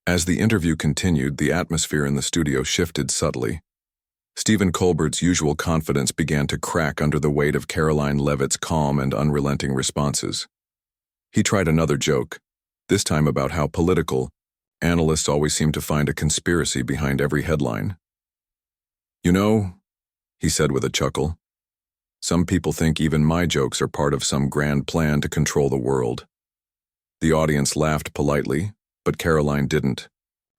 As the interview continued, the atmosphere in the studio shifted subtly. Stephen Colbert's usual confidence began to crack under the weight of Karoline Leavitt's calm and unrelenting responses. He tried another joke, this time about how political analysts always seem to find a conspiracy behind every headline. "You know," he said with a chuckle, "some people think even my jokes are part of some grand plan to control the world." The audience laughed politely, but Karoline didn't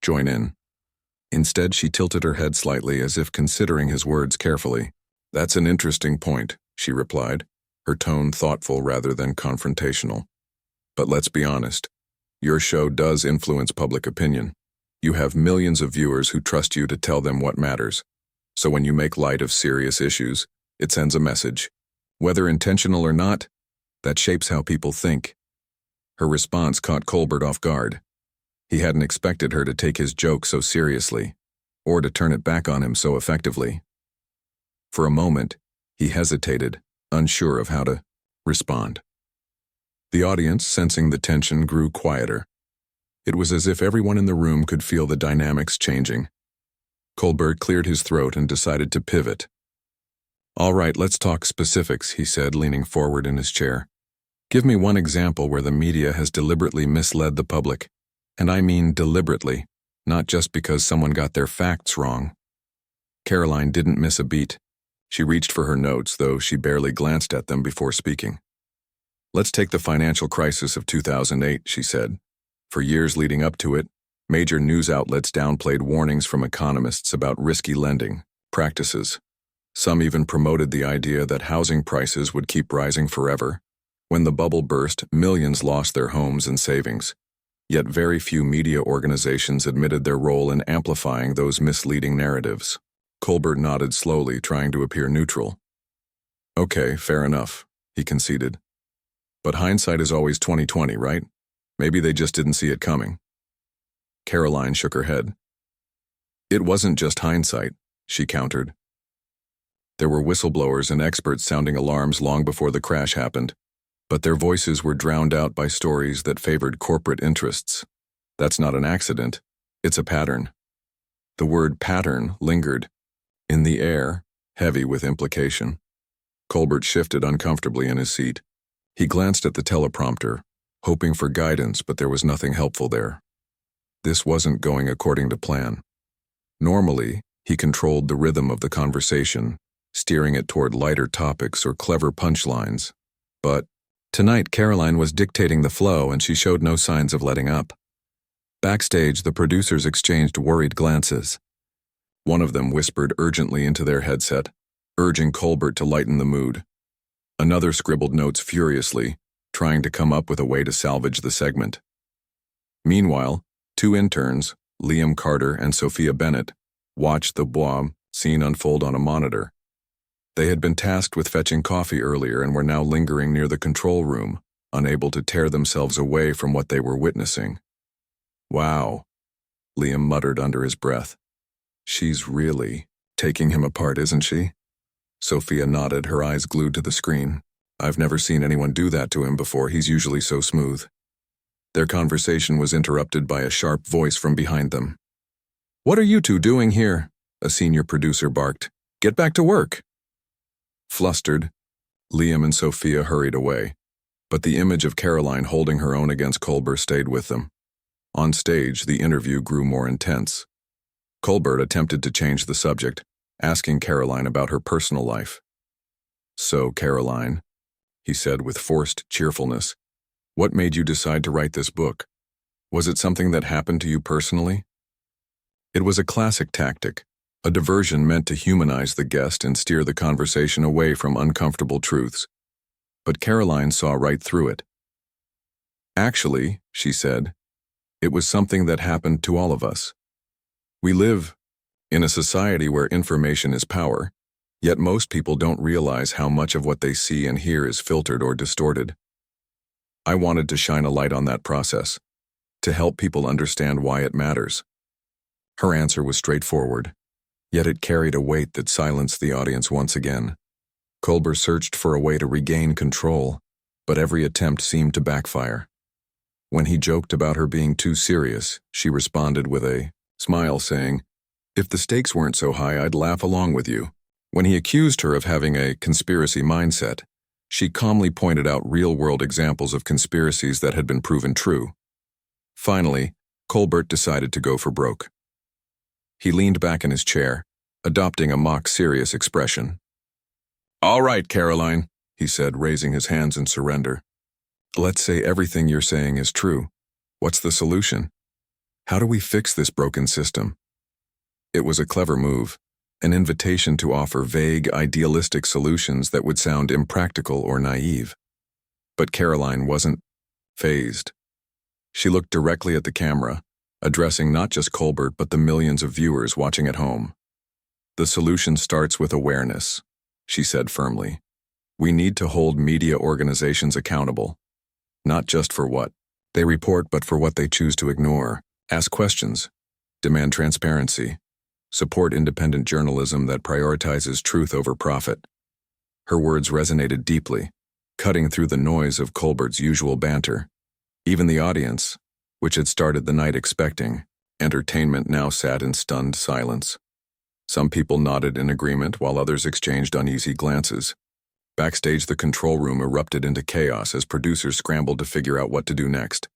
join in. Instead, she tilted her head slightly as if considering his words carefully. "That's an interesting point," she replied, her tone thoughtful rather than confrontational. "But let's be honest, your show does influence public opinion. You have millions of viewers who trust you to tell them what matters. So when you make light of serious issues, it sends a message. Whether intentional or not, that shapes how people think." Her response caught Colbert off guard. He hadn't expected her to take his joke so seriously, or to turn it back on him so effectively. For a moment, he hesitated, unsure of how to respond. The audience, sensing the tension, grew quieter. It was as if everyone in the room could feel the dynamics changing. Colbert cleared his throat and decided to pivot. "All right, let's talk specifics," he said, leaning forward in his chair. "Give me one example where the media has deliberately misled the public. And I mean deliberately, not just because someone got their facts wrong." Karoline didn't miss a beat. She reached for her notes, though she barely glanced at them before speaking. "Let's take the financial crisis of 2008, she said. "For years leading up to it, major news outlets downplayed warnings from economists about risky lending practices. Some even promoted the idea that housing prices would keep rising forever. When the bubble burst, millions lost their homes and savings. Yet very few media organizations admitted their role in amplifying those misleading narratives." Colbert nodded slowly, trying to appear neutral. "Okay, fair enough," he conceded. "But hindsight is always 20/20, right? Maybe they just didn't see it coming." Karoline shook her head. "It wasn't just hindsight," she countered. "There were whistleblowers and experts sounding alarms long before the crash happened. But their voices were drowned out by stories that favored corporate interests. That's not an accident, it's a pattern." The word pattern lingered in the air, heavy with implication. Colbert shifted uncomfortably in his seat. He glanced at the teleprompter, hoping for guidance, but there was nothing helpful there. This wasn't going according to plan. Normally, he controlled the rhythm of the conversation, steering it toward lighter topics or clever punchlines. But tonight, Karoline was dictating the flow, and she showed no signs of letting up. Backstage, the producers exchanged worried glances. One of them whispered urgently into their headset, urging Colbert to lighten the mood. Another scribbled notes furiously, trying to come up with a way to salvage the segment. Meanwhile, two interns, Liam Carter and Sophia Bennett, watched the Bois scene unfold on a monitor. They had been tasked with fetching coffee earlier and were now lingering near the control room, unable to tear themselves away from what they were witnessing. "Wow," Liam muttered under his breath. "She's really taking him apart, isn't she?" Sophia nodded, her eyes glued to the screen. "I've never seen anyone do that to him before. He's usually so smooth." Their conversation was interrupted by a sharp voice from behind them. "What are you two doing here?" a senior producer barked. "Get back to work." Flustered, Liam and Sophia hurried away, but the image of Karoline holding her own against Colbert stayed with them. On stage, the interview grew more intense. Colbert attempted to change the subject, asking Karoline about her personal life. "So, Karoline," he said with forced cheerfulness, "what made you decide to write this book? Was it something that happened to you personally?" It was a classic tactic, a diversion meant to humanize the guest and steer the conversation away from uncomfortable truths. But Karoline saw right through it. "Actually," she said, "it was something that happened to all of us. We live in a society where information is power, yet most people don't realize how much of what they see and hear is filtered or distorted. I wanted to shine a light on that process, to help people understand why it matters." Her answer was straightforward, yet it carried a weight that silenced the audience once again. Colbert searched for a way to regain control, but every attempt seemed to backfire. When he joked about her being too serious, she responded with a smile saying, "If the stakes weren't so high, I'd laugh along with you." When he accused her of having a conspiracy mindset, she calmly pointed out real-world examples of conspiracies that had been proven true. Finally, Colbert decided to go for broke. He leaned back in his chair, adopting a mock-serious expression. "All right, Karoline," he said, raising his hands in surrender. "Let's say everything you're saying is true. What's the solution? How do we fix this broken system?" It was a clever move, an invitation to offer vague, idealistic solutions that would sound impractical or naive. But Karoline wasn't fazed. She looked directly at the camera, addressing not just Colbert but the millions of viewers watching at home. "The solution starts with awareness," she said firmly. "We need to hold media organizations accountable, not just for what they report but for what they choose to ignore. Ask questions, demand transparency, support independent journalism that prioritizes truth over profit." Her words resonated deeply, cutting through the noise of Colbert's usual banter. Even the audience, which had started the night expecting entertainment, now sat in stunned silence. Some people nodded in agreement while others exchanged uneasy glances. Backstage, the control room erupted into chaos as producers scrambled to figure out what to do next.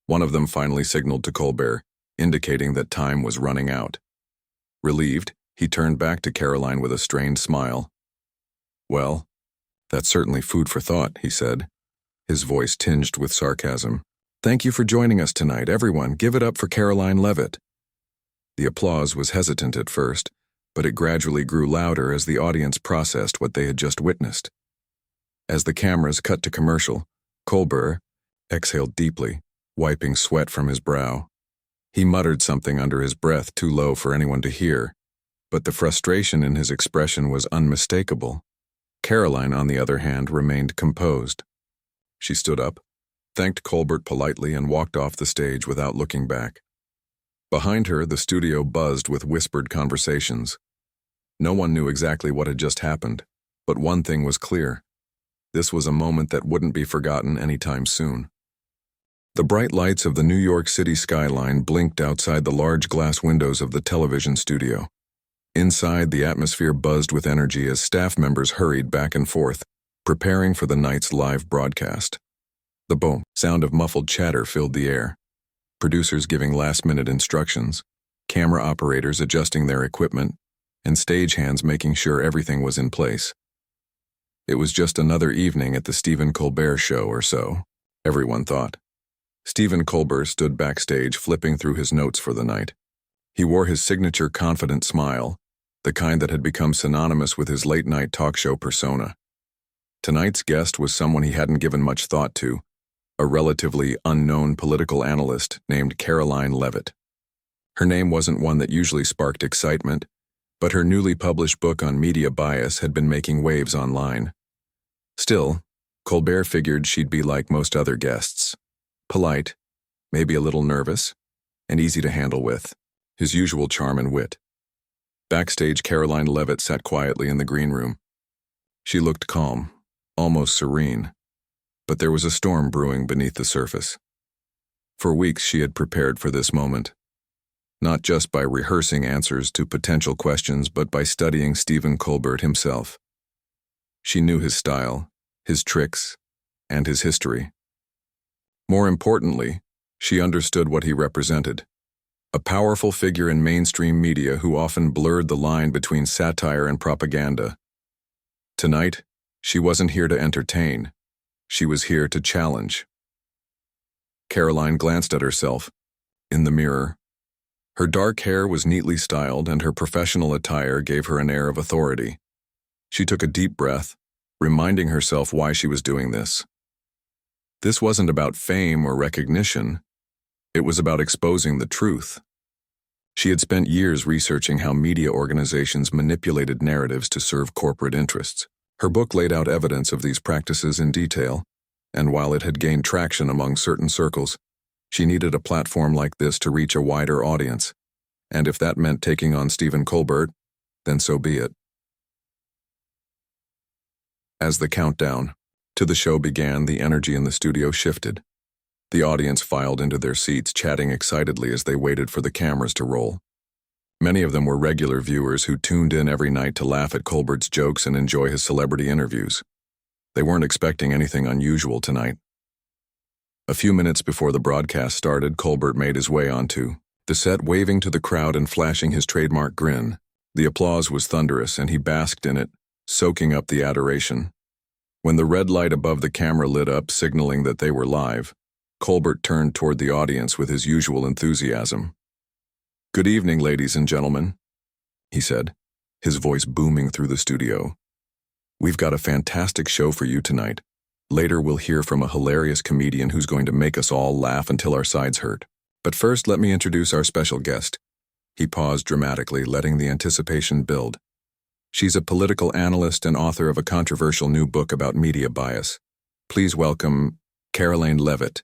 One of them finally signaled to Colbert, indicating that time was running out. Relieved, he turned back to Karoline with a strained smile. "Well, that's certainly food for thought," he said, his voice tinged with sarcasm. "Thank you for joining us tonight. Everyone, give it up for Karoline Leavitt." The applause was hesitant at first, but it gradually grew louder as the audience processed what they had just witnessed. As the cameras cut to commercial, Colbert exhaled deeply, wiping sweat from his brow. He muttered something under his breath, too low for anyone to hear, but the frustration in his expression was unmistakable. Karoline, on the other hand, remained composed. She stood up, thanked Colbert politely, and walked off the stage without looking back. Behind her, the studio buzzed with whispered conversations. No one knew exactly what had just happened, but one thing was clear. This was a moment that wouldn't be forgotten anytime soon. The bright lights of the New York City skyline blinked outside the large glass windows of the television studio. Inside, the atmosphere buzzed with energy as staff members hurried back and forth, preparing for the night's live broadcast. The boom sound of muffled chatter filled the air. Producers giving last-minute instructions, camera operators adjusting their equipment, and stagehands making sure everything was in place. It was just another evening at the Stephen Colbert show or so, everyone thought. Stephen Colbert stood backstage flipping through his notes for the night. He wore his signature confident smile, the kind that had become synonymous with his late-night talk show persona. Tonight's guest was someone he hadn't given much thought to, a relatively unknown political analyst named Karoline Leavitt. Her name wasn't one that usually sparked excitement, but her newly published book on media bias had been making waves online. Still, Colbert figured she'd be like most other guests. Polite, maybe a little nervous, and easy to handle with, his usual charm and wit. Backstage, Karoline Leavitt sat quietly in the green room. She looked calm, almost serene, but there was a storm brewing beneath the surface. For weeks she had prepared for this moment, not just by rehearsing answers to potential questions but by studying Stephen Colbert himself. She knew his style, his tricks, and his history. More importantly, she understood what he represented, a powerful figure in mainstream media who often blurred the line between satire and propaganda. Tonight, she wasn't here to entertain. She was here to challenge. Karoline glanced at herself in the mirror. Her dark hair was neatly styled, and her professional attire gave her an air of authority. She took a deep breath, reminding herself why she was doing this. This wasn't about fame or recognition. It was about exposing the truth. She had spent years researching how media organizations manipulated narratives to serve corporate interests. Her book laid out evidence of these practices in detail, and while it had gained traction among certain circles, she needed a platform like this to reach a wider audience, and if that meant taking on Stephen Colbert, then so be it. As the countdown to the show began, the energy in the studio shifted. The audience filed into their seats, chatting excitedly as they waited for the cameras to roll. Many of them were regular viewers who tuned in every night to laugh at Colbert's jokes and enjoy his celebrity interviews. They weren't expecting anything unusual tonight. A few minutes before the broadcast started, Colbert made his way onto the set, waving to the crowd and flashing his trademark grin. The applause was thunderous, and he basked in it, soaking up the adoration. When the red light above the camera lit up, signaling that they were live, Colbert turned toward the audience with his usual enthusiasm. "Good evening, ladies and gentlemen," he said, his voice booming through the studio. "We've got a fantastic show for you tonight. Later we'll hear from a hilarious comedian who's going to make us all laugh until our sides hurt. But first, let me introduce our special guest." He paused dramatically, letting the anticipation build. "She's a political analyst and author of a controversial new book about media bias. Please welcome Karoline Leavitt."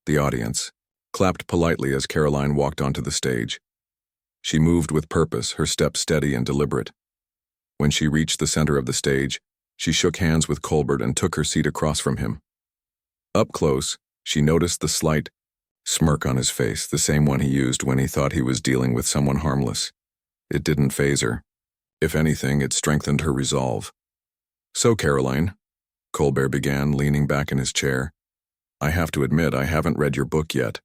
The audience clapped politely as Karoline walked onto the stage. She moved with purpose, her step steady and deliberate. When she reached the center of the stage, she shook hands with Colbert and took her seat across from him. Up close, she noticed the slight smirk on his face, the same one he used when he thought he was dealing with someone harmless. It didn't faze her. If anything, it strengthened her resolve. "So, Karoline," Colbert began, leaning back in his chair, "I have to admit I haven't read your book yet,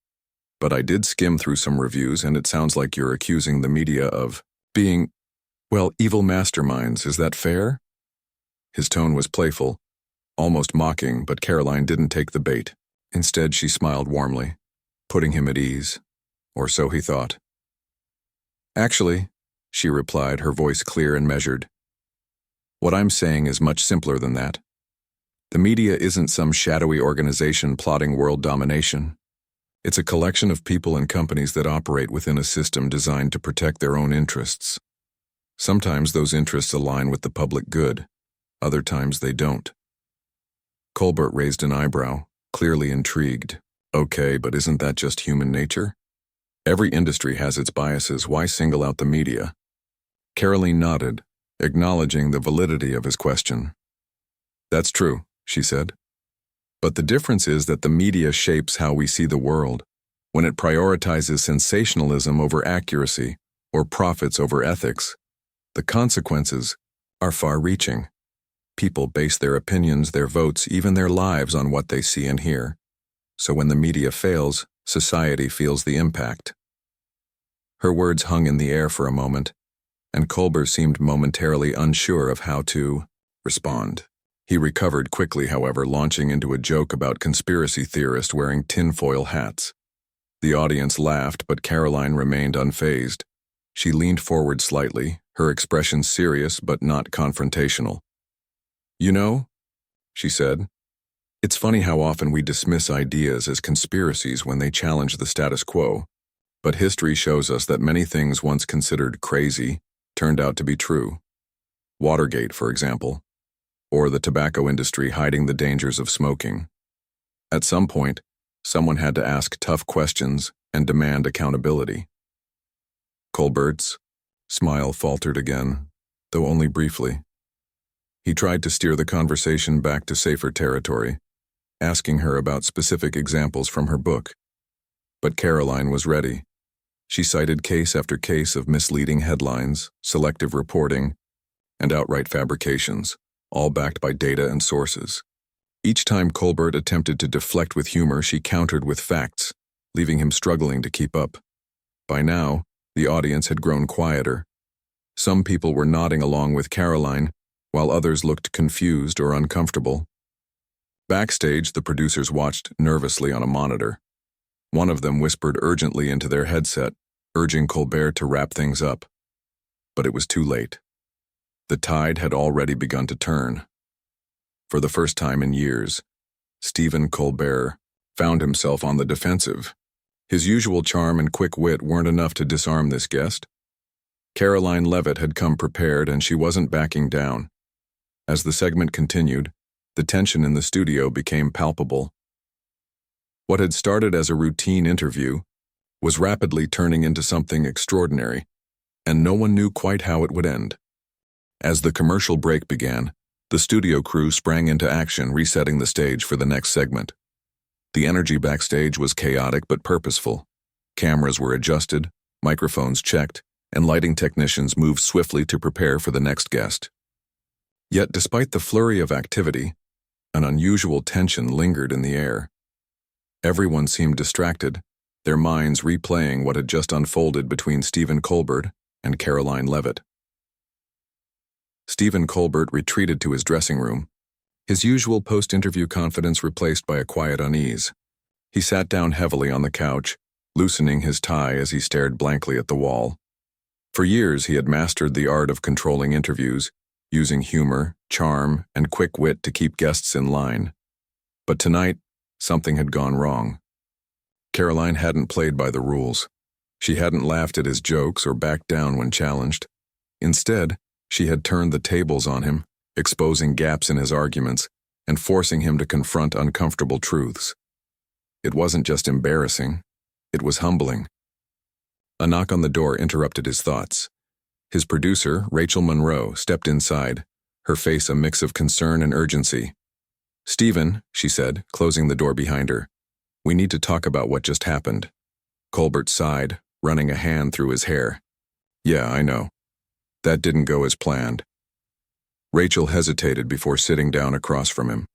but I did skim through some reviews, and it sounds like you're accusing the media of being, well, evil masterminds. Is that fair?" His tone was playful, almost mocking, but Karoline didn't take the bait. Instead, she smiled warmly, putting him at ease, or so he thought. "Actually," she replied, her voice clear and measured, "what I'm saying is much simpler than that. The media isn't some shadowy organization plotting world domination. It's a collection of people and companies that operate within a system designed to protect their own interests. Sometimes those interests align with the public good, other times they don't." Colbert raised an eyebrow, clearly intrigued. "Okay, but isn't that just human nature? Every industry has its biases. Why single out the media?" Karoline nodded, acknowledging the validity of his question. "That's true," she said. "But the difference is that the media shapes how we see the world. When it prioritizes sensationalism over accuracy or profits over ethics, the consequences are far-reaching. People base their opinions, their votes, even their lives on what they see and hear. So when the media fails, society feels the impact." Her words hung in the air for a moment, and Colbert seemed momentarily unsure of how to respond. He recovered quickly, however, launching into a joke about conspiracy theorists wearing tinfoil hats. The audience laughed, but Karoline remained unfazed. She leaned forward slightly, her expression serious but not confrontational. "You know," she said, "it's funny how often we dismiss ideas as conspiracies when they challenge the status quo. But history shows us that many things once considered crazy turned out to be true. Watergate, for example, or the tobacco industry hiding the dangers of smoking. At some point, someone had to ask tough questions and demand accountability." Colbert's smile faltered again, though only briefly. He tried to steer the conversation back to safer territory, asking her about specific examples from her book. But Karoline was ready. She cited case after case of misleading headlines, selective reporting, and outright fabrications, all backed by data and sources. Each time Colbert attempted to deflect with humor, she countered with facts, leaving him struggling to keep up. By now, the audience had grown quieter. Some people were nodding along with Karoline, while others looked confused or uncomfortable. Backstage, the producers watched nervously on a monitor. One of them whispered urgently into their headset, urging Colbert to wrap things up. But it was too late. The tide had already begun to turn. For the first time in years, Stephen Colbert found himself on the defensive. His usual charm and quick wit weren't enough to disarm this guest. Karoline Leavitt had come prepared, and she wasn't backing down. As the segment continued, the tension in the studio became palpable. What had started as a routine interview was rapidly turning into something extraordinary, and no one knew quite how it would end. As the commercial break began, the studio crew sprang into action, resetting the stage for the next segment. The energy backstage was chaotic but purposeful. Cameras were adjusted, microphones checked, and lighting technicians moved swiftly to prepare for the next guest. Yet despite the flurry of activity, an unusual tension lingered in the air. Everyone seemed distracted, their minds replaying what had just unfolded between Stephen Colbert and Karoline Leavitt. Stephen Colbert retreated to his dressing room, his usual post-interview confidence replaced by a quiet unease. He sat down heavily on the couch, loosening his tie as he stared blankly at the wall. For years he had mastered the art of controlling interviews, using humor, charm, and quick wit to keep guests in line. But tonight, something had gone wrong. Karoline hadn't played by the rules. She hadn't laughed at his jokes or backed down when challenged. Instead, she had turned the tables on him, exposing gaps in his arguments and forcing him to confront uncomfortable truths. It wasn't just embarrassing, it was humbling. A knock on the door interrupted his thoughts. His producer, Rachel Monroe, stepped inside, her face a mix of concern and urgency. "Stephen," she said, closing the door behind her, "we need to talk about what just happened." Colbert sighed, running a hand through his hair. "Yeah, I know. That didn't go as planned." Rachel hesitated before sitting down across from him.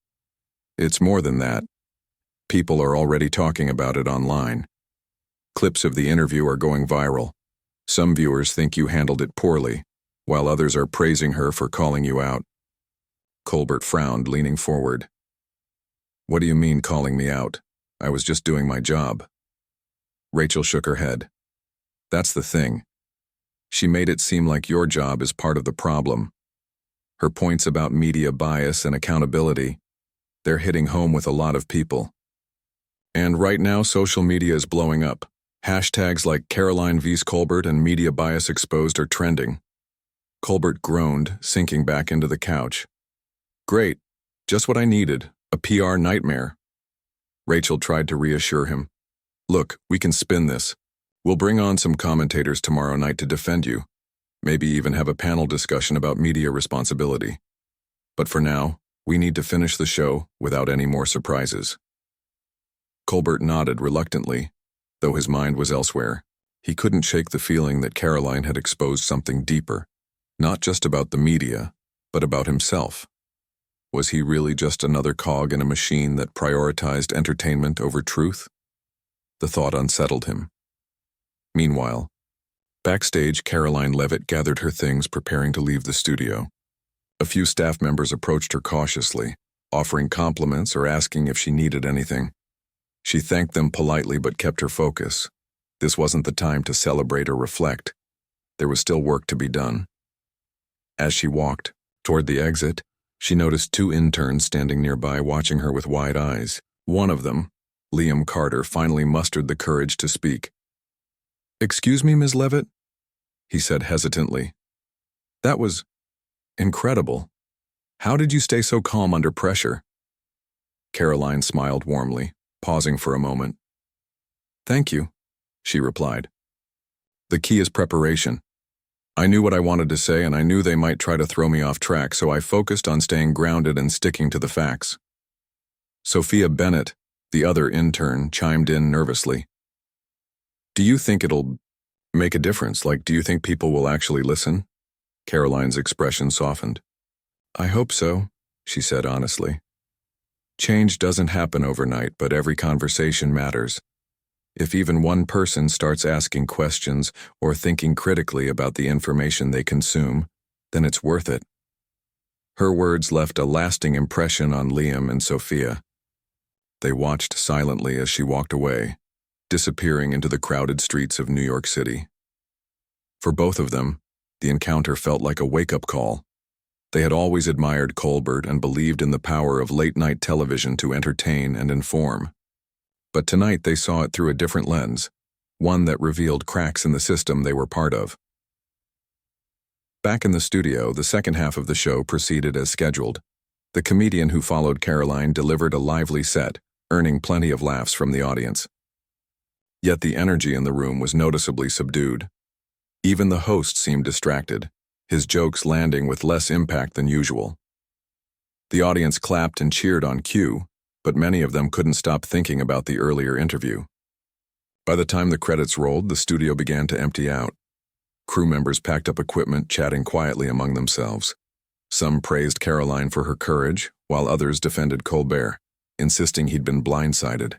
"It's more than that. People are already talking about it online. Clips of the interview are going viral. Some viewers think you handled it poorly, while others are praising her for calling you out." Colbert frowned, leaning forward. "What do you mean calling me out? I was just doing my job." Rachel shook her head. "That's the thing. She made it seem like your job is part of the problem. Her points about media bias and accountability, they're hitting home with a lot of people. And right now social media is blowing up. Hashtags like Karoline vs. Colbert and media bias exposed are trending." Colbert groaned, sinking back into the couch. "Great. Just what I needed. A PR nightmare." Rachel tried to reassure him. "Look, we can spin this. We'll bring on some commentators tomorrow night to defend you. Maybe even have a panel discussion about media responsibility. But for now, we need to finish the show without any more surprises." Colbert nodded reluctantly, though his mind was elsewhere. He couldn't shake the feeling that Karoline had exposed something deeper, not just about the media, but about himself. Was he really just another cog in a machine that prioritized entertainment over truth? The thought unsettled him. Meanwhile, backstage, Karoline Leavitt gathered her things, preparing to leave the studio. A few staff members approached her cautiously, offering compliments or asking if she needed anything. She thanked them politely but kept her focus. This wasn't the time to celebrate or reflect. There was still work to be done. As she walked toward the exit, she noticed two interns standing nearby watching her with wide eyes. One of them, Liam Carter, finally mustered the courage to speak. "Excuse me, Ms. Leavitt?" he said hesitantly. "That was incredible. How did you stay so calm under pressure?" Karoline smiled warmly, pausing for a moment. "Thank you," she replied. "The key is preparation. I knew what I wanted to say and I knew they might try to throw me off track, so I focused on staying grounded and sticking to the facts." Sophia Bennett, the other intern, chimed in nervously. "Do you think it'll make a difference? Like, do you think people will actually listen?" Karoline's expression softened. "I hope so," she said honestly. "Change doesn't happen overnight, but every conversation matters. If even one person starts asking questions or thinking critically about the information they consume, then it's worth it." Her words left a lasting impression on Liam and Sophia. They watched silently as she walked away, disappearing into the crowded streets of New York City. For both of them, the encounter felt like a wake-up call. They had always admired Colbert and believed in the power of late-night television to entertain and inform. But tonight they saw it through a different lens, one that revealed cracks in the system they were part of. Back in the studio, the second half of the show proceeded as scheduled. The comedian who followed Karoline delivered a lively set, earning plenty of laughs from the audience. Yet the energy in the room was noticeably subdued. Even the host seemed distracted, his jokes landing with less impact than usual. The audience clapped and cheered on cue, but many of them couldn't stop thinking about the earlier interview. By the time the credits rolled, the studio began to empty out. Crew members packed up equipment, chatting quietly among themselves. Some praised Karoline for her courage, while others defended Colbert, insisting he'd been blindsided.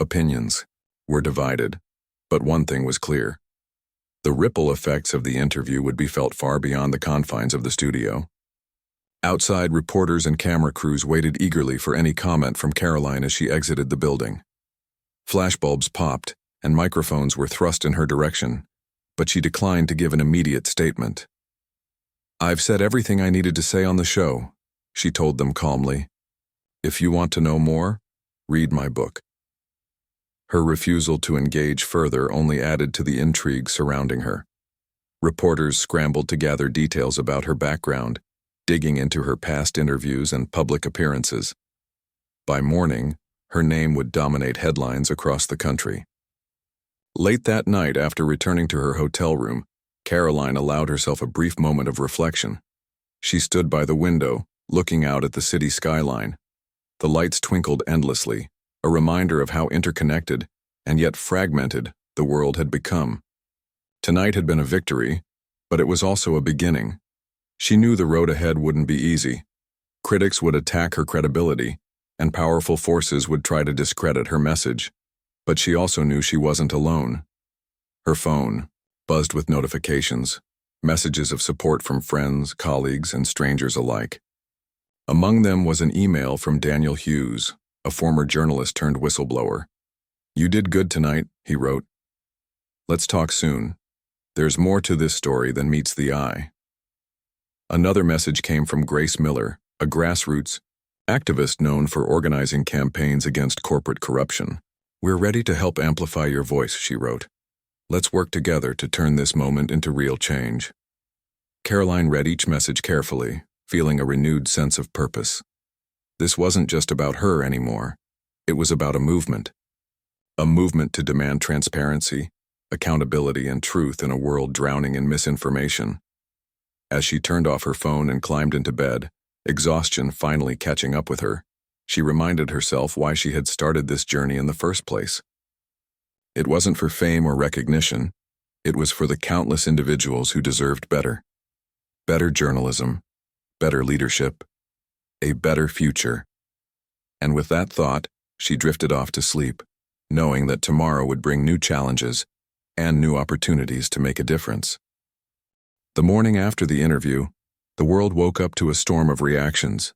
Opinions were divided, but one thing was clear. The ripple effects of the interview would be felt far beyond the confines of the studio. Outside, reporters and camera crews waited eagerly for any comment from Karoline as she exited the building. Flashbulbs popped, and microphones were thrust in her direction, but she declined to give an immediate statement. "I've said everything I needed to say on the show," she told them calmly. "If you want to know more, read my book." Her refusal to engage further only added to the intrigue surrounding her. Reporters scrambled to gather details about her background, digging into her past interviews and public appearances. By morning, her name would dominate headlines across the country. Late that night, after returning to her hotel room, Karoline allowed herself a brief moment of reflection. She stood by the window, looking out at the city skyline. The lights twinkled endlessly, a reminder of how interconnected and yet fragmented the world had become. Tonight had been a victory, but it was also a beginning. She knew the road ahead wouldn't be easy. Critics would attack her credibility, and powerful forces would try to discredit her message. But she also knew she wasn't alone. Her phone buzzed with notifications, messages of support from friends, colleagues, and strangers alike. Among them was an email from Daniel Hughes, a former journalist turned whistleblower. "You did good tonight," he wrote. "Let's talk soon. There's more to this story than meets the eye." Another message came from Grace Miller, a grassroots activist known for organizing campaigns against corporate corruption. "We're ready to help amplify your voice," she wrote. "Let's work together to turn this moment into real change." Karoline read each message carefully, feeling a renewed sense of purpose. This wasn't just about her anymore. It was about a movement to demand transparency, accountability, and truth in a world drowning in misinformation. As she turned off her phone and climbed into bed, exhaustion finally catching up with her, she reminded herself why she had started this journey in the first place. It wasn't for fame or recognition. It was for the countless individuals who deserved better. Better journalism, better leadership, a better future. And with that thought, she drifted off to sleep, knowing that tomorrow would bring new challenges and new opportunities to make a difference. The morning after the interview, the world woke up to a storm of reactions.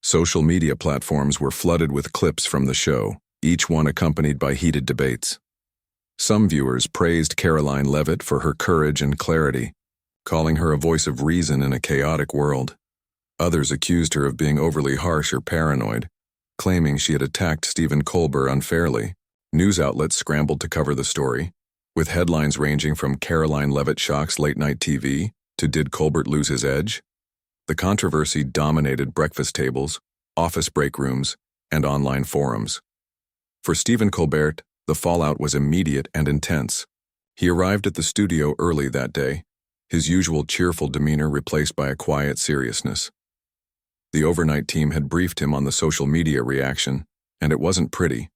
Social media platforms were flooded with clips from the show, each one accompanied by heated debates. Some viewers praised Karoline Leavitt for her courage and clarity, calling her a voice of reason in a chaotic world. Others accused her of being overly harsh or paranoid, claiming she had attacked Stephen Colbert unfairly. News outlets scrambled to cover the story, with headlines ranging from "Karoline Leavitt shocks late-night TV" to "Did Colbert lose his edge?" The controversy dominated breakfast tables, office break rooms, and online forums. For Stephen Colbert, the fallout was immediate and intense. He arrived at the studio early that day, his usual cheerful demeanor replaced by a quiet seriousness. The overnight team had briefed him on the social media reaction, and it wasn't pretty.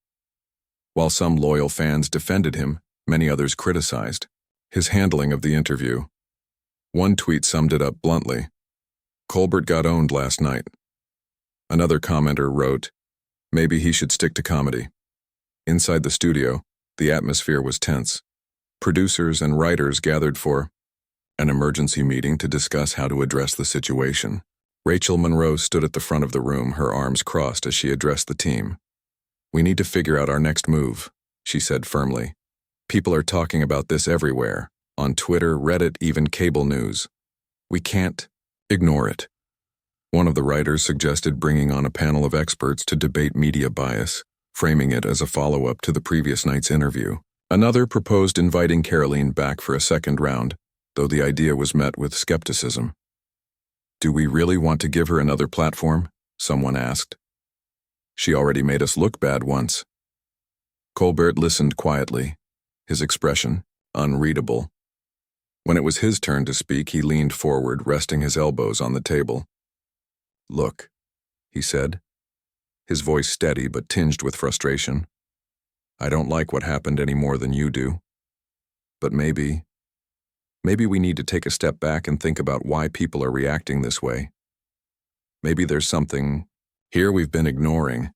While some loyal fans defended him, many others criticized his handling of the interview. One tweet summed it up bluntly: "Colbert got owned last night." Another commenter wrote, "Maybe he should stick to comedy." Inside the studio, the atmosphere was tense. Producers and writers gathered for an emergency meeting to discuss how to address the situation. Rachel Monroe stood at the front of the room, her arms crossed as she addressed the team. "We need to figure out our next move," she said firmly. "People are talking about this everywhere, on Twitter, Reddit, even cable news. We can't ignore it." One of the writers suggested bringing on a panel of experts to debate media bias, framing it as a follow-up to the previous night's interview. Another proposed inviting Karoline back for a second round, though the idea was met with skepticism. "Do we really want to give her another platform?" someone asked. "She already made us look bad once." Colbert listened quietly, his expression unreadable. When it was his turn to speak, he leaned forward, resting his elbows on the table. "Look," he said, his voice steady but tinged with frustration. "I don't like what happened any more than you do. But maybe we need to take a step back and think about why people are reacting this way. Maybe there's something here we've been ignoring."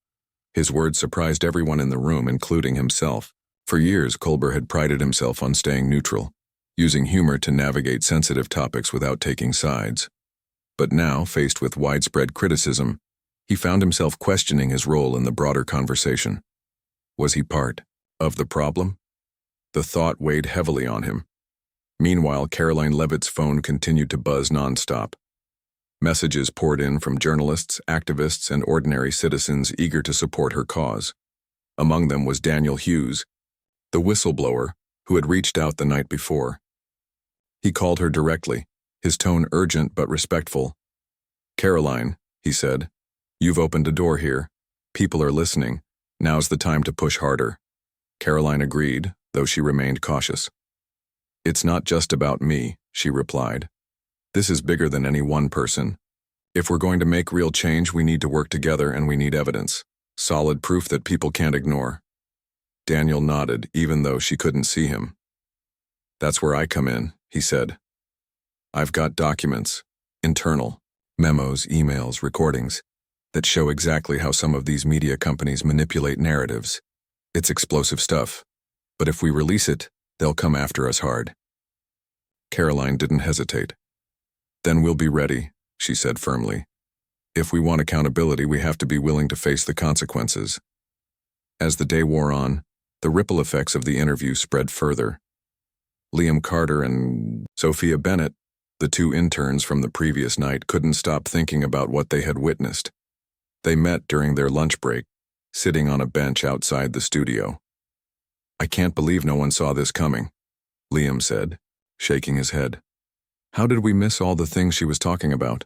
His words surprised everyone in the room, including himself. For years, Colbert had prided himself on staying neutral, using humor to navigate sensitive topics without taking sides. But now, faced with widespread criticism, he found himself questioning his role in the broader conversation. Was he part of the problem? The thought weighed heavily on him. Meanwhile, Karoline Leavitt's phone continued to buzz nonstop. Messages poured in from journalists, activists, and ordinary citizens eager to support her cause. Among them was Daniel Hughes, the whistleblower who had reached out the night before. He called her directly, his tone urgent but respectful. "Karoline," he said, "you've opened a door here. People are listening. Now's the time to push harder." Karoline agreed, though she remained cautious. "It's not just about me," she replied. "This is bigger than any one person. If we're going to make real change, we need to work together and we need evidence. Solid proof that people can't ignore." Daniel nodded, even though she couldn't see him. "That's where I come in," he said. "I've got documents, internal, memos, emails, recordings, that show exactly how some of these media companies manipulate narratives. It's explosive stuff, but if we release it, they'll come after us hard." Karoline didn't hesitate. "Then we'll be ready," she said firmly. "If we want accountability, we have to be willing to face the consequences." As the day wore on, the ripple effects of the interview spread further. Liam Carter and Sophia Bennett, the two interns from the previous night, couldn't stop thinking about what they had witnessed. They met during their lunch break, sitting on a bench outside the studio. "I can't believe no one saw this coming," Liam said, shaking his head. "How did we miss all the things she was talking about?"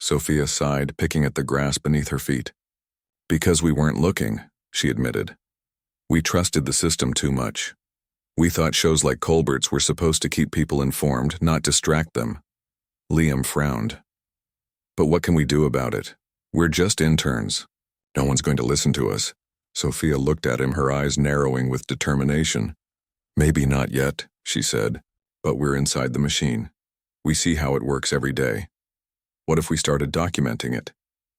Sophia sighed, picking at the grass beneath her feet. "Because we weren't looking," she admitted. "We trusted the system too much. We thought shows like Colbert's were supposed to keep people informed, not distract them." Liam frowned. "But what can we do about it? We're just interns. No one's going to listen to us." Sophia looked at him, her eyes narrowing with determination. "Maybe not yet," she said, "but we're inside the machine. We see how it works every day. What if we started documenting it,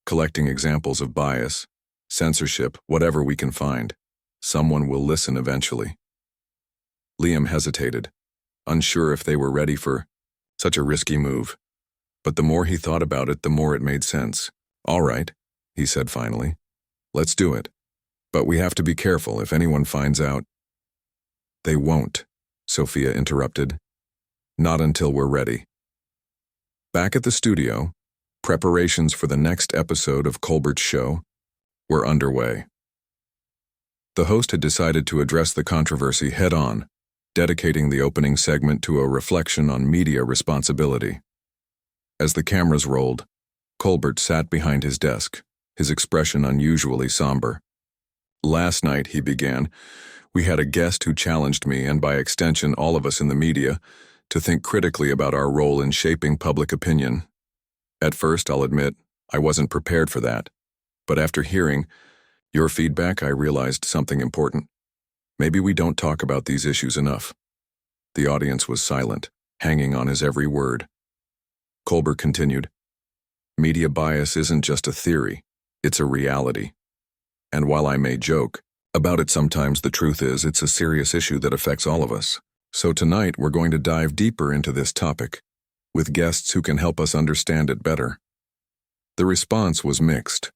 collecting examples of bias, censorship, whatever we can find? Someone will listen eventually." Liam hesitated, unsure if they were ready for such a risky move. But the more he thought about it, the more it made sense. "All right," he said finally. "Let's do it. But we have to be careful if anyone finds out." "They won't," Sophia interrupted. "Not until we're ready." Back at the studio, preparations for the next episode of Colbert's show were underway. The host had decided to address the controversy head-on, dedicating the opening segment to a reflection on media responsibility. As the cameras rolled, Colbert sat behind his desk, his expression unusually somber. "Last night," he began, "we had a guest who challenged me, and by extension all of us in the media, to think critically about our role in shaping public opinion. At first, I'll admit, I wasn't prepared for that. But after hearing your feedback, I realized something important. Maybe we don't talk about these issues enough." The audience was silent, hanging on his every word. Colbert continued, "Media bias isn't just a theory, it's a reality. And while I may joke about it sometimes, the truth is it's a serious issue that affects all of us. So tonight we're going to dive deeper into this topic, with guests who can help us understand it better." The response was mixed.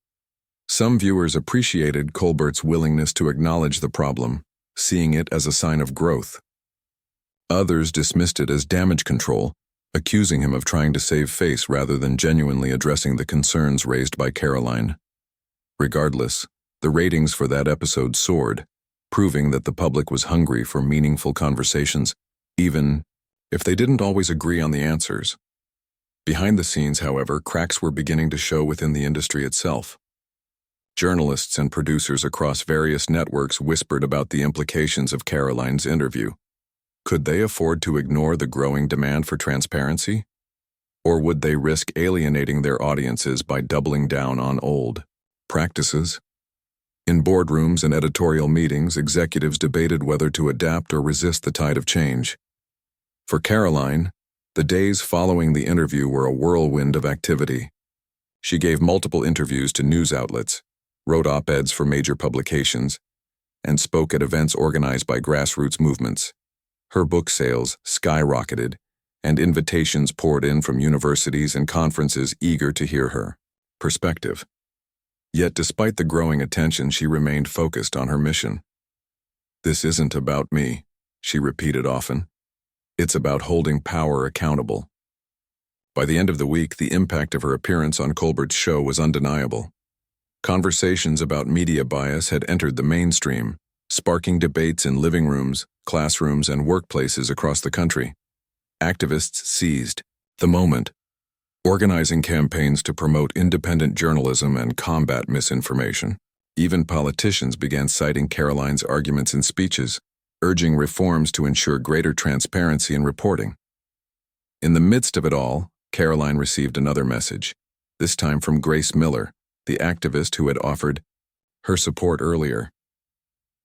Some viewers appreciated Colbert's willingness to acknowledge the problem, seeing it as a sign of growth. Others dismissed it as damage control, accusing him of trying to save face rather than genuinely addressing the concerns raised by Karoline. Regardless, the ratings for that episode soared, proving that the public was hungry for meaningful conversations, even if they didn't always agree on the answers. Behind the scenes, however, cracks were beginning to show within the industry itself. Journalists and producers across various networks whispered about the implications of Karoline's interview. Could they afford to ignore the growing demand for transparency? Or would they risk alienating their audiences by doubling down on old practices? In boardrooms and editorial meetings, executives debated whether to adapt or resist the tide of change. For Karoline, the days following the interview were a whirlwind of activity. She gave multiple interviews to news outlets, wrote op-eds for major publications, and spoke at events organized by grassroots movements. Her book sales skyrocketed, and invitations poured in from universities and conferences eager to hear her perspective. Yet despite the growing attention, she remained focused on her mission. "This isn't about me," she repeated often. "It's about holding power accountable." By the end of the week, the impact of her appearance on Colbert's show was undeniable. Conversations about media bias had entered the mainstream, sparking debates in living rooms, classrooms, and workplaces across the country. Activists seized the moment, organizing campaigns to promote independent journalism and combat misinformation. Even politicians began citing Karoline's arguments in speeches, urging reforms to ensure greater transparency in reporting. In the midst of it all, Karoline received another message, this time from Grace Miller, the activist who had offered her support earlier.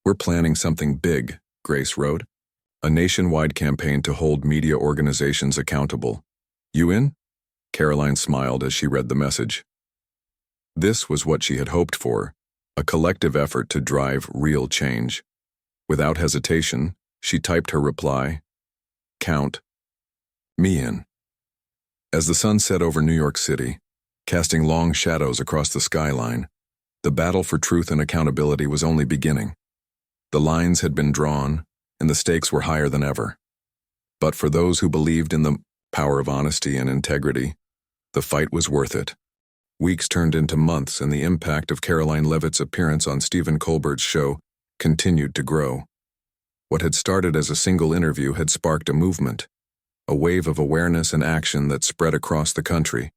"We're planning something big," Grace wrote, "a nationwide campaign to hold media organizations accountable. You in?" Karoline smiled as she read the message. This was what she had hoped for, a collective effort to drive real change. Without hesitation, she typed her reply, "Count me in." As the sun set over New York City, casting long shadows across the skyline, the battle for truth and accountability was only beginning. The lines had been drawn, and the stakes were higher than ever. But for those who believed in the power of honesty and integrity, the fight was worth it. Weeks turned into months, and the impact of Karoline Leavitt's appearance on Stephen Colbert's show continued to grow. What had started as a single interview had sparked a movement, a wave of awareness and action that spread across the country.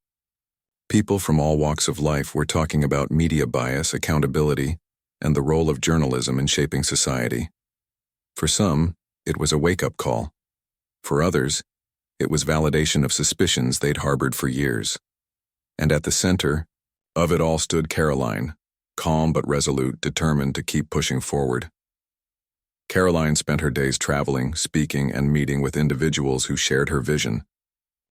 People from all walks of life were talking about media bias, accountability, and the role of journalism in shaping society. For some, it was a wake-up call. For others, it was validation of suspicions they'd harbored for years. And at the center of it all stood Karoline, calm but resolute, determined to keep pushing forward. Karoline spent her days traveling, speaking, and meeting with individuals who shared her vision.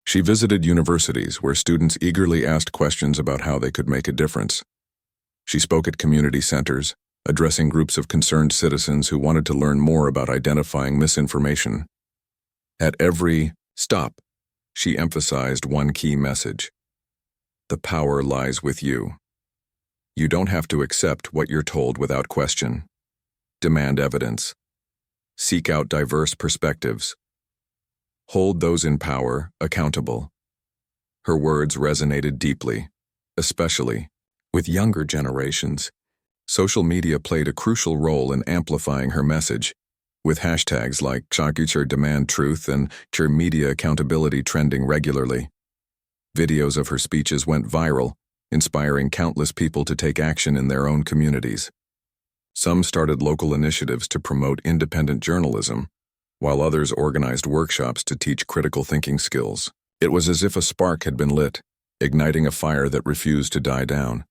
She visited universities where students eagerly asked questions about how they could make a difference. She spoke at community centers, addressing groups of concerned citizens who wanted to learn more about identifying misinformation. At every stop, she emphasized one key message: the power lies with you. You don't have to accept what you're told without question. Demand evidence. Seek out diverse perspectives. Hold those in power accountable. Her words resonated deeply, especially with younger generations. Social media played a crucial role in amplifying her message, with hashtags like #CheDemandTruth and #Media Accountability trending regularly. Videos of her speeches went viral, inspiring countless people to take action in their own communities. Some started local initiatives to promote independent journalism, while others organized workshops to teach critical thinking skills. It was as if a spark had been lit, igniting a fire that refused to die down.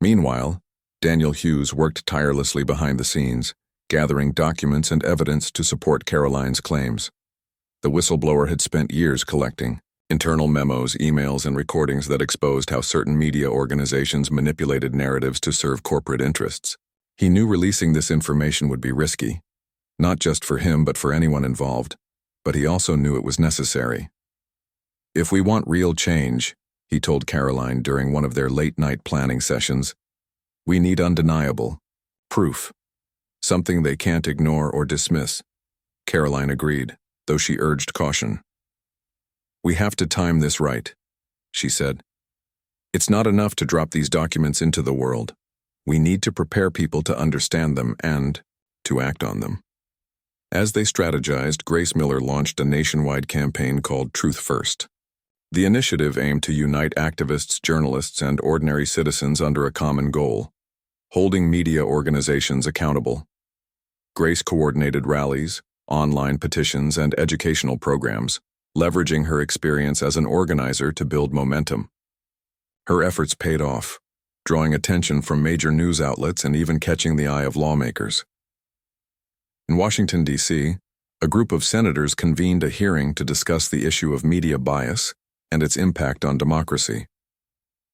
Meanwhile, Daniel Hughes worked tirelessly behind the scenes, gathering documents and evidence to support Karoline's claims. The whistleblower had spent years collecting internal memos, emails, and recordings that exposed how certain media organizations manipulated narratives to serve corporate interests. He knew releasing this information would be risky, not just for him but for anyone involved, but he also knew it was necessary. "If we want real change," he told Karoline during one of their late-night planning sessions, "we need undeniable proof, something they can't ignore or dismiss." Karoline agreed, though she urged caution. "We have to time this right," she said. "It's not enough to drop these documents into the world. We need to prepare people to understand them and to act on them." As they strategized, Grace Miller launched a nationwide campaign called Truth First. The initiative aimed to unite activists, journalists, and ordinary citizens under a common goal: holding media organizations accountable. Grace coordinated rallies, online petitions, and educational programs, leveraging her experience as an organizer to build momentum. Her efforts paid off, drawing attention from major news outlets and even catching the eye of lawmakers. In Washington, D.C., a group of senators convened a hearing to discuss the issue of media bias and its impact on democracy.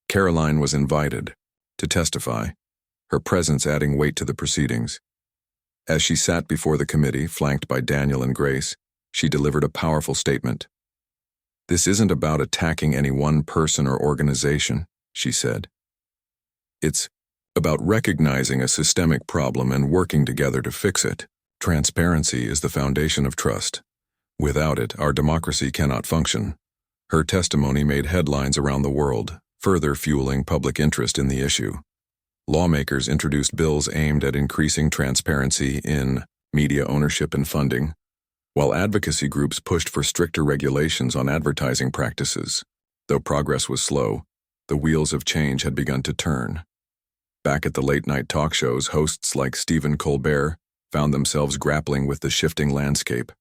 Karoline was invited to testify, her presence adding weight to the proceedings. As she sat before the committee, flanked by Daniel and Grace, she delivered a powerful statement. "This isn't about attacking any one person or organization," she said. "It's about recognizing a systemic problem and working together to fix it. Transparency is the foundation of trust. Without it, our democracy cannot function." Her testimony made headlines around the world, further fueling public interest in the issue. Lawmakers introduced bills aimed at increasing transparency in media ownership and funding, while advocacy groups pushed for stricter regulations on advertising practices. Though progress was slow, the wheels of change had begun to turn. Back at the late-night talk shows, hosts like Stephen Colbert found themselves grappling with the shifting landscape.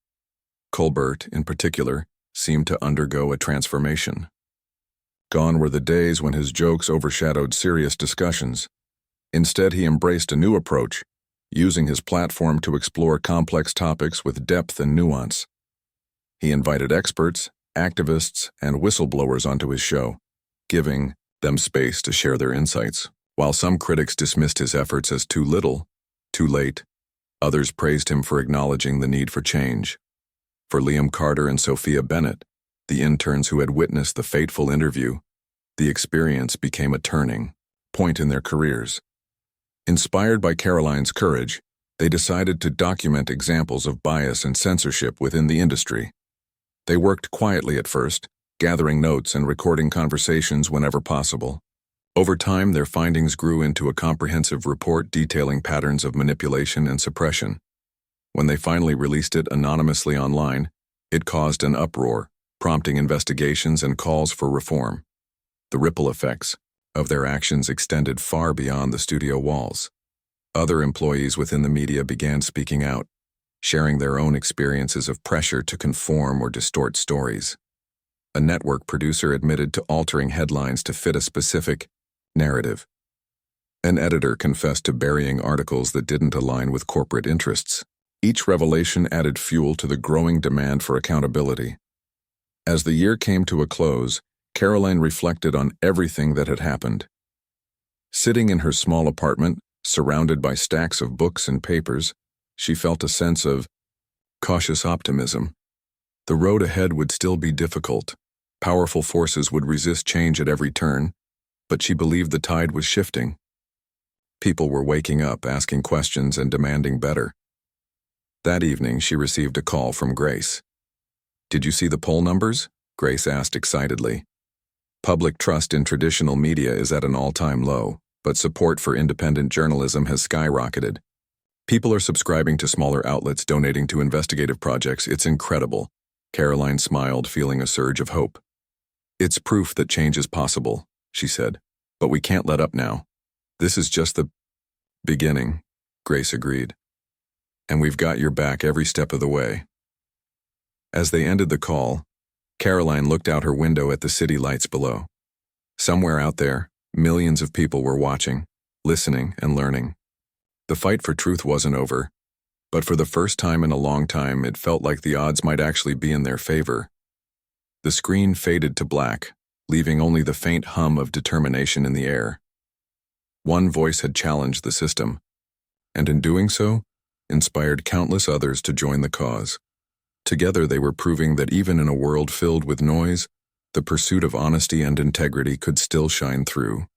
Colbert, in particular, seemed to undergo a transformation. Gone were the days when his jokes overshadowed serious discussions. Instead, he embraced a new approach, using his platform to explore complex topics with depth and nuance. He invited experts, activists, and whistleblowers onto his show, giving them space to share their insights. While some critics dismissed his efforts as too little, too late, others praised him for acknowledging the need for change. For Liam Carter and Sophia Bennett, the interns who had witnessed the fateful interview, the experience became a turning point in their careers. Inspired by Karoline's courage, they decided to document examples of bias and censorship within the industry. They worked quietly at first, gathering notes and recording conversations whenever possible. Over time, their findings grew into a comprehensive report detailing patterns of manipulation and suppression. When they finally released it anonymously online, it caused an uproar, prompting investigations and calls for reform. The ripple effects of their actions extended far beyond the studio walls. Other employees within the media began speaking out, sharing their own experiences of pressure to conform or distort stories. A network producer admitted to altering headlines to fit a specific narrative. An editor confessed to burying articles that didn't align with corporate interests. Each revelation added fuel to the growing demand for accountability. As the year came to a close, Karoline reflected on everything that had happened. Sitting in her small apartment, surrounded by stacks of books and papers, she felt a sense of cautious optimism. The road ahead would still be difficult. Powerful forces would resist change at every turn, but she believed the tide was shifting. People were waking up, asking questions, and demanding better. That evening, she received a call from Grace. "Did you see the poll numbers?" Grace asked excitedly. Public trust in traditional media is at an all-time low, but support for independent journalism has skyrocketed. People are subscribing to smaller outlets, donating to investigative projects. It's incredible. Karoline smiled, feeling a surge of hope. "It's proof that change is possible," she said, "but we can't let up now." "This is just the beginning," Grace agreed. "And we've got your back every step of the way." As they ended the call, Karoline looked out her window at the city lights below. Somewhere out there, millions of people were watching, listening, and learning. The fight for truth wasn't over, but for the first time in a long time, it felt like the odds might actually be in their favor. The screen faded to black, leaving only the faint hum of determination in the air. One voice had challenged the system, and in doing so, inspired countless others to join the cause. Together they were proving that even in a world filled with noise, the pursuit of honesty and integrity could still shine through.